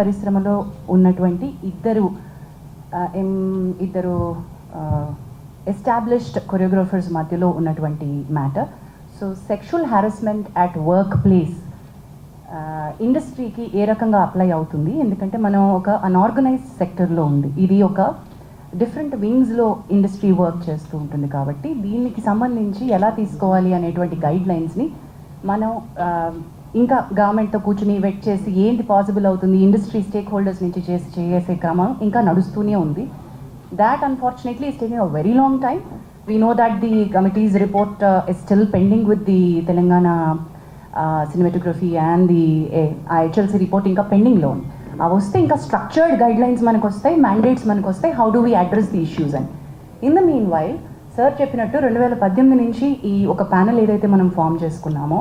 పరిశ్రమలో ఉన్నటువంటి ఇద్దరు ఎస్టాబ్లిష్డ్ కొరియోగ్రాఫర్స్ మధ్యలో ఉన్నటువంటి matter. So sexual harassment at work place ఇండస్ట్రీకి ఏ రకంగా అప్లై అవుతుంది, ఎందుకంటే మనం ఒక అన్ఆర్గనైజ్డ్ సెక్టర్లో ఉంది, ఇది ఒక డిఫరెంట్ వింగ్స్లో ఇండస్ట్రీ వర్క్ చేస్తూ ఉంటుంది. కాబట్టి దీనికి సంబంధించి ఎలా తీసుకోవాలి అనేటువంటి గైడ్ లైన్స్ని మనం ఇంకా గవర్నమెంట్తో కూర్చుని వెయిట్ చేసి ఏంటి పాసిబుల్ అవుతుంది, ఇండస్ట్రీ స్టేక్ హోల్డర్స్ నుంచి చేసే క్రమం ఇంకా నడుస్తూనే ఉంది. That unfortunately is taking a very long time. We know that the committees report is still pending with the Telangana cinematography and the HLC report ఇంకా పెండింగ్లో ఉంది. అవి వస్తే ఇంకా స్ట్రక్చర్డ్ గైడ్ లైన్స్ మనకు వస్తాయి, మ్యాండేట్స్ మనకు వస్తాయి, how do we address the issues అని. In the meanwhile sir చెప్పినట్టు 2018 నుంచి ఈ ఒక ప్యానెల్ ఏదైతే మనం ఫామ్ చేసుకున్నామో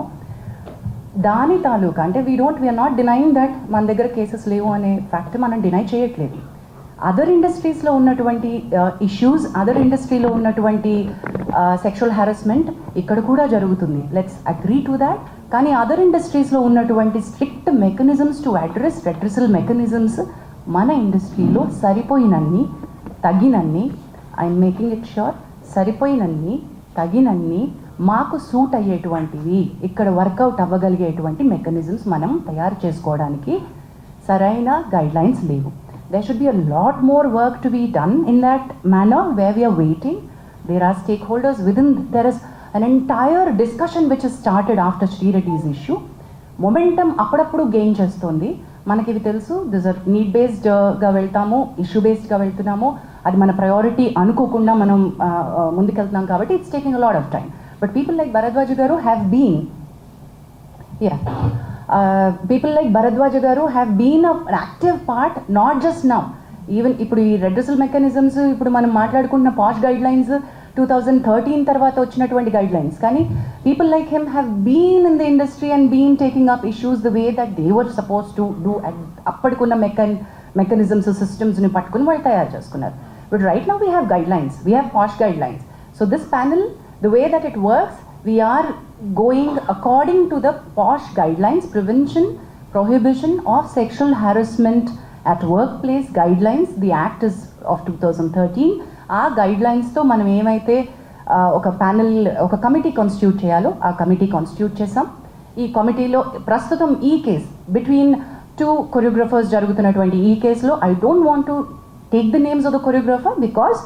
దాని తాలూకా అంటే వీఆర్ నాట్ డినైయింగ్ దట్ మన దగ్గర కేసెస్ లేవు అనే ఫ్యాక్ట్ మనం డినై చేయట్లేదు. అదర్ ఇండస్ట్రీస్లో ఉన్నటువంటి ఇష్యూస్, అదర్ ఇండస్ట్రీలో ఉన్నటువంటి సెక్షువల్ హారాస్మెంట్ ఇక్కడ కూడా జరుగుతుంది, లెట్స్ అగ్రీ టు దాట్. కానీ అదర్ ఇండస్ట్రీస్లో ఉన్నటువంటి strict mechanisms to address redressal mechanisms మన ఇండస్ట్రీలో సరిపోయినన్ని తగినన్ని, ఐఎమ్ మేకింగ్ ఇట్ ష్యూర్, సరిపోయినన్ని తగినన్ని మాకు సూట్ అయ్యేటువంటివి, ఇక్కడ వర్కౌట్ అవ్వగలిగేటువంటి మెకానిజమ్స్ మనం తయారు చేసుకోవడానికి సరైన గైడ్ లైన్స్ లేవు. There should be a lot more work to be done in that manner where we are waiting. There are stakeholders within, there is an entire discussion which has started after Sri Reddy's issue. Momentum అప్పుడప్పుడు gain చేస్తుంది. మనకి ఇవి తెలుసు, this are need బేస్డ్గా వెళ్తాము, issue బేస్డ్గా వెళ్తున్నాము, అది మన priority అనుకోకుండా మనం ముందుకెళ్తున్నాం కాబట్టి it's taking a lot of time. But people like Bharadwaj garu have been, people like Bharadwaj garu have been an active part, not just now. Even ఇప్పుడు ఈ రెడ్రెసల్ మెకానిజమ్స్, ఇప్పుడు మనం మాట్లాడుకుంటున్న పాష్ గైడ్ లైన్స్ 2013 తర్వాత వచ్చినటువంటి guidelines, కానీ people like him have been in the industry and been taking up issues the way that they were suppose to do. అప్పటికున్న mechanisms సిస్టమ్స్ని పట్టుకుని వాళ్ళు తయారు చేసుకున్నారు. But right now we have guidelines, we have POSH guidelines. So this panel, the way that it works, we are going according to the POSH guidelines, prevention, prohibition of sexual harassment at workplace guidelines. The act is of 2013. ఆ guidelines తో మనం ఏమైతే ఒక panel, ఒక committee constitute చేయాలో ఆ committee constitute చేసాం. ఈ కమిటీలో ప్రస్తుతం ఈ కేస్ బిట్వీన్ 2 కొరియోగ్రాఫర్స్ జరుగుతున్నటువంటి ఈ కేసులో I don't want to take the names of the choreographer because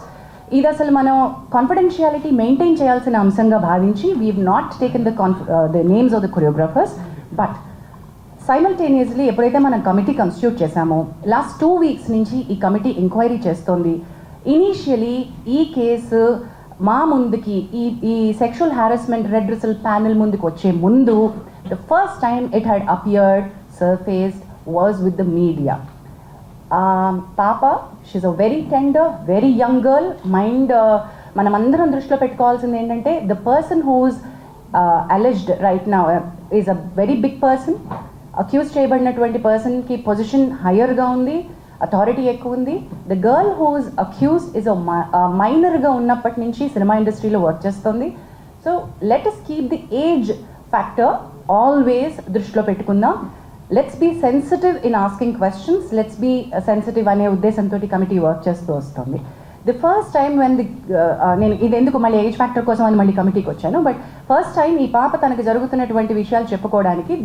ఇది అసలు మనం కాన్ఫిడెన్షియాలిటీ మెయింటైన్ చేయాల్సిన అంశంగా భావించి we have not taken the names of the choreographers. But simultaneously ఎప్పుడైతే మనం కమిటీ కాన్స్టిట్యూట్ చేశామో లాస్ట్ 2 weeks నుంచి ఈ కమిటీ ఎంక్వైరీ చేస్తోంది. ఇనీషియలీ ఈ కేసు మా ముందుకి ఈ సెక్షువల్ హారాస్మెంట్ రెడ్రెసల్ ప్యానెల్ ముందుకు వచ్చే ముందు the first time it had appeared, surfaced was with the media. పాప, she's a very tender, very young girl. Mind మనమందరం దృష్టిలో పెట్టుకోవాల్సింది ఏంటంటే the person whose alleged right now is a very big person. Accuse చేయబడినటువంటి పర్సన్కి position హయ్యర్గా ఉంది, authority ఎక్కువ ఉంది. The girl whose accuse is మైనర్గా ఉన్నప్పటి నుంచి సినిమా ఇండస్ట్రీలో వర్క్ చేస్తుంది. So let us keep the age factor always దృష్టిలో పెట్టుకుందాం. Let's be sensitive in asking questions, let's be sensitive అనే ఉద్దేశంతో కమిటీ వర్క్ చేస్తూ వస్తుంది. ది ఫస్ట్ టైం వెన్ నేను ఇది ఎందుకు మళ్ళీ ఏజ్ ఫ్యాక్టర్ కోసం అని మళ్ళీ కమిటీకి వచ్చాను, బట్ ఫస్ట్ టైం ఈ పాప తనకు జరుగుతున్నటువంటి విషయాలు చెప్పుకోవడానికి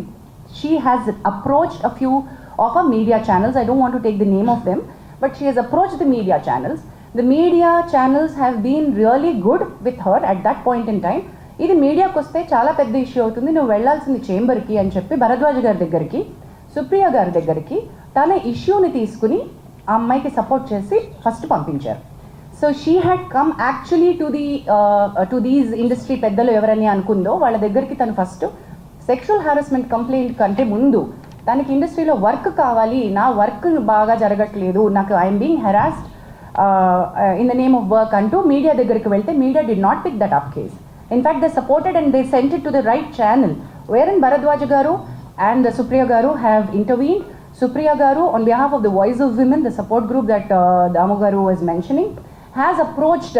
she has approached a few of a media channels. I don't want to take the name of them, but she has approached the media channels. The media channels have been really good with her at that point in time. ఇది మీడియాకి వస్తే చాలా పెద్ద issue అవుతుంది, నువ్వు వెళ్లాల్సింది చేంబర్కి అని చెప్పి భరద్వాజ్ గారి దగ్గరికి, సుప్రియ గారి దగ్గరికి తన ఇష్యూని తీసుకుని ఆ అమ్మాయికి సపోర్ట్ చేసి ఫస్ట్ పంపించారు. So she had come actually to these industry పెద్దలు ఎవరని అనుకుందో వాళ్ళ దగ్గరికి తను ఫస్ట్ సెక్షువల్ హారాస్మెంట్ కంప్లైంట్ కంటే ముందు తనకి ఇండస్ట్రీలో వర్క్ కావాలి, నా వర్క్ బాగా జరగట్లేదు, నాకు I'm being harassed in the name of work అంటూ మీడియా దగ్గరికి వెళ్తే media did not pick that up case. In fact, they supported and they sent it to the right channel, wherein Bharadwaj garu and Supriya garu have intervened. Supriya garu, on behalf of the Voice of Women, the support group that Damu garu was mentioning, has approached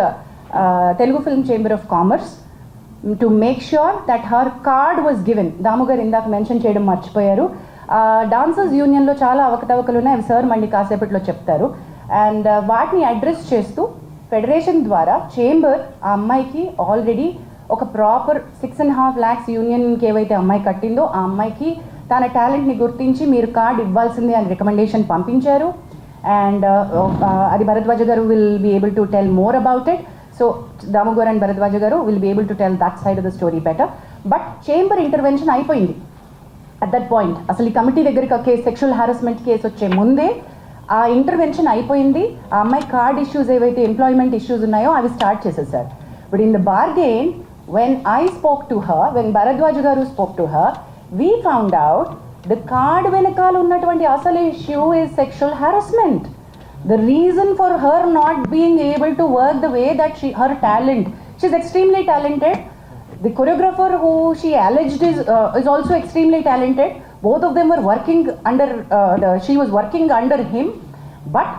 Telugu Film Chamber of Commerce to make sure that her card was given. Damu garu indak mention cheyadam marchipoyaru. Dancers యూనియన్లో చాలా అవకతవకలు ఉన్నాయి, అవి sir మళ్ళీ కాసేపట్లో చెప్తారు. And వాటిని address చేస్తూ ఫెడరేషన్ ద్వారా చేంబర్ ఆ అమ్మాయికి ఆల్రెడీ ఒక ప్రాపర్ 6.5 lakhs యూనియన్కి ఏవైతే అమ్మాయి కట్టిందో ఆ అమ్మాయికి తన టాలెంట్ని గుర్తించి మీరు కార్డ్ ఇవ్వాల్సిందే అని రికమెండేషన్ పంపించారు. అండ్ అది Bharadwaj garu will be able to tell more about it. So Damodar and Bharadwaj garu will be able to tell that side of the story better. But chamber intervention అయిపోయింది అట్ దట్ పాయింట్. అసలు ఈ కమిటీ దగ్గరికి case, sexual harassment case వచ్చే ముందే ఆ intervention అయిపోయింది. ఆ అమ్మాయి కార్డ్ ఇష్యూస్ ఏవైతే ఎంప్లాయ్మెంట్ ఇష్యూస్ ఉన్నాయో అవి స్టార్ట్ చేసేసారు. But in the bargain when I spoke to her, when Bharadwaj garu spoke to her, we found out the card venakal unnatuvanti asal issue is sexual harassment. The reason for her not being able to work the way that her talent, she's extremely talented. The choreographer who she alleged is also extremely talented. Both of them were working under she was working under him, but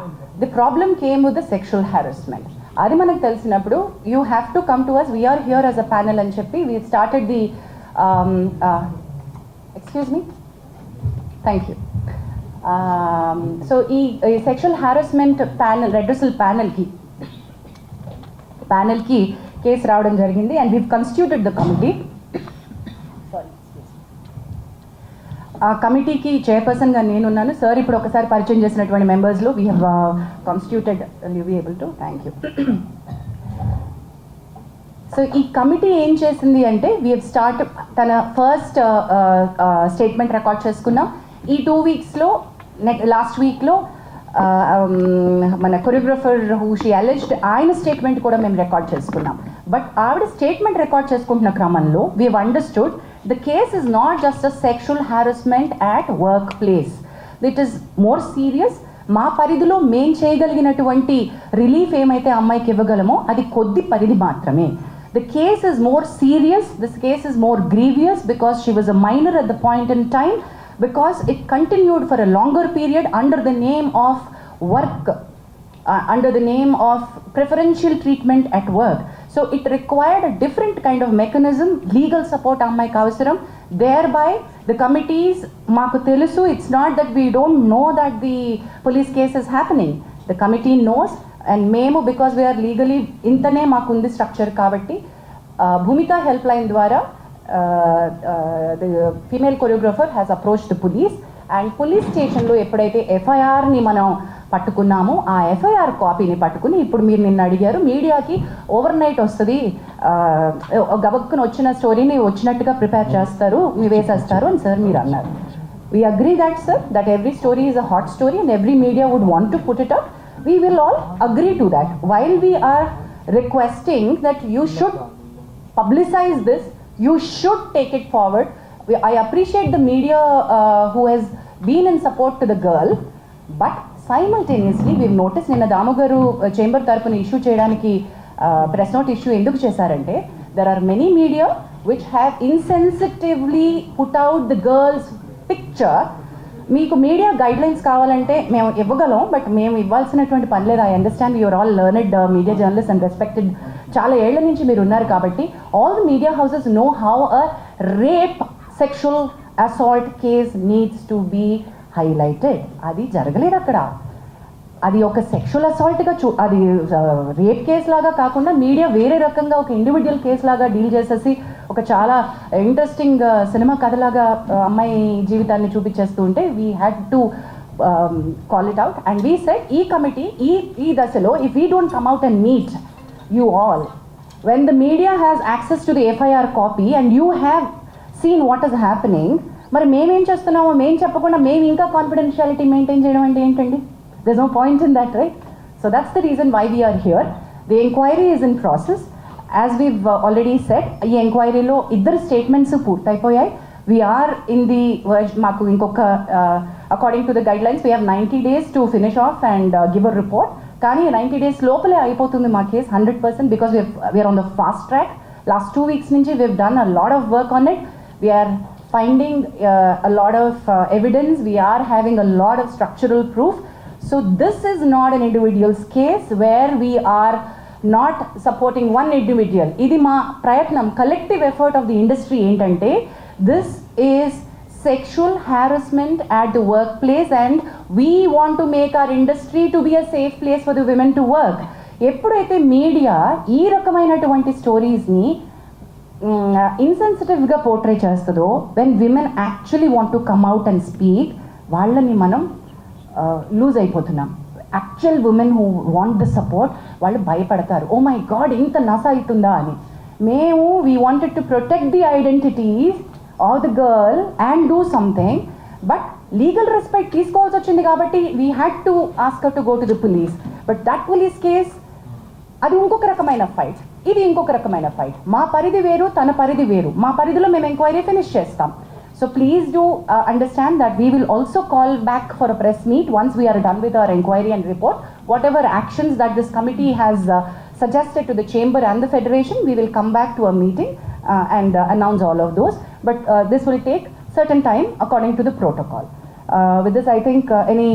the problem came with the sexual harassment. అది మనకు తెలిసినప్పుడు you have to come to us, we are here as a panel అని చెప్పి we started the excuse me, thank you. So ఈ sexual harassment panel, redressal ప్యానెల్కి case రావడం జరిగింది. And we've constituted the committee. ఆ కమిటీకి చైర్పర్సన్గా నేనున్నాను. సార్ ఇప్పుడు ఒకసారి పరిచయం చేసినటువంటి మెంబర్స్లో we have constituted, you be able to, thank you. So ఈ కమిటీ ఏం చేసింది అంటే వీ హ్యావ్ స్టార్ట్, తన ఫస్ట్ స్టేట్మెంట్ రికార్డ్ చేసుకున్నాం. ఈ 2 weeksలో లాస్ట్ వీక్లో మన కొరియోగ్రఫర్ హూ షీ అలెజ్డ్ ఆయన స్టేట్మెంట్ కూడా మేము రికార్డ్ చేసుకున్నాం. బట్ ఆవిడ స్టేట్మెంట్ రికార్డ్ చేసుకుంటున్న క్రమంలో we have understood the case is not just a sexual harassment at workplace. It is more serious. మా పరిధిలో మేం చేయగలిగినటువంటి రిలీఫ్ ఏమైతే అమ్మాయికి ఇవ్వగలమో అది కొద్ది పరిధి మాత్రమే. The case is more serious. This case is more grievous because she was a minor at the point in time, because it continued for a longer period under the name of work, under the name of preferential treatment at work. So it required a different kind of mechanism, legal support ammayiki avasaram. Thereby the committees, maaku telusu, it's not that we don't know that the police case is happening. The committee knows, and memo because we are legally intane maaku undi structure kabatti Bhumika helpline dwara the female choreographer has approached the police, and police station lo eppudaithe FIR ni manam పట్టుకున్నాము, ఆ FIR కాపీని పట్టుకుని ఇప్పుడు మీరు నిన్న అడిగారు మీడియాకి over night వస్తుంది, గబక్కున వచ్చిన స్టోరీని వచ్చినట్టుగా ప్రిపేర్ చేస్తారు, వేసేస్తారు అని సార్ మీరు అన్నారు. We agree that sir, that every story is a hot story and every media would want to put it up. We will all agree to that. While we are requesting that you should publicize this, you should take it forward. I appreciate the media who has been in support to the girl, but simultaneously we've noticed నిన్న దామోగారు chamber తరపున issue చేయడానికి press note issue ఎందుకు చేశారంటే there are many media which have insensitively put out the girl's picture. మీకు media guidelines కావాలంటే మేము ఇవ్వగలం, but మేము ఇవ్వాల్సినటువంటి పని లేదు. I understand you're all learned media journalist and respected, చాలా ఏళ్ల నుంచి మీరు ఉన్నారు కాబట్టి all the media houses know how a rape sexual assault case needs to be highlighted. అది జరగలేదు అక్కడ. అది ఒక సెక్షువల్ అసాల్ట్గా అది రేప్ కేసు లాగా కాకుండా మీడియా వేరే రకంగా ఒక ఇండివిజువల్ కేసు లాగా డీల్ చేసేసి ఒక చాలా ఇంట్రెస్టింగ్ సినిమా కథలాగా అమ్మాయి జీవితాన్ని చూపించేస్తూ ఉంటే we had to call it out. And we said ఈ కమిటీ ఈ దశలో if we don't come out and meet you all, when the media has access to the FIR copy and you have seen what is happening, మరి మేమేం చేస్తున్నామో మేము చెప్పకుండా మేము ఇంకా కాన్ఫిడెన్షియాలిటీ మెయింటైన్ చేయడం అంటే ఏంటండి? There's no point in that, right? So that's the reason why we are here. The inquiry is in process. As we've already said, ఈ ఎంక్వైరీలో ఇద్దరు స్టేట్మెంట్స్ పూర్తయిపోయాయి. We are in the మాకు ఇంకొక according to the guidelines we have 90 days to finish off and give a report. కానీ 90 days లోపలే అయిపోతుంది మా case 100% because we are on the fast track. Last 2 weeks నుంచి we've done a lot of work on it. We are finding a lot of evidence. We are having a lot of structural proof. So this is not an individual's case where we are not supporting one individual. Idi ma prayatnam, collective effort of the industry entante this is sexual harassment at the workplace, and we want to make our industry to be a safe place for the women to work. ఎప్పుడైతే media ఈ రకమైనటువంటి స్టోరీస్ని ఇన్సెన్సిటివ్గా portray చేస్తుందో, when women actually want to come out and speak, వాళ్ళని మనం loose అయిపోతున్నాం. Actual women who want the support వాళ్ళు భయపడతారు, oh my God ఇంత నస అవుతుందా అని. మేము we wanted to protect the identities of the girl and do something, but legal respect తీసుకోవాల్సి వచ్చింది కాబట్టి we had to ask her to go to the police. But that police case అది ఇంకొక రకమైన ఫైట్, ఇది ఇంకొక రకమైన ఫైట్. మా పరిధి వేరు, తన పరిధి వేరు. మా పరిధిలో మేము ఎంక్వైరీ ఫినిష్ చేస్తాం. So please do understand that we will also call back for a press meet once we are done with our inquiry and report. Whatever actions that this committee has suggested to the chamber and the federation, we will come back to a meeting and announce all of those. But this will take certain time according to the protocol. With this, I think any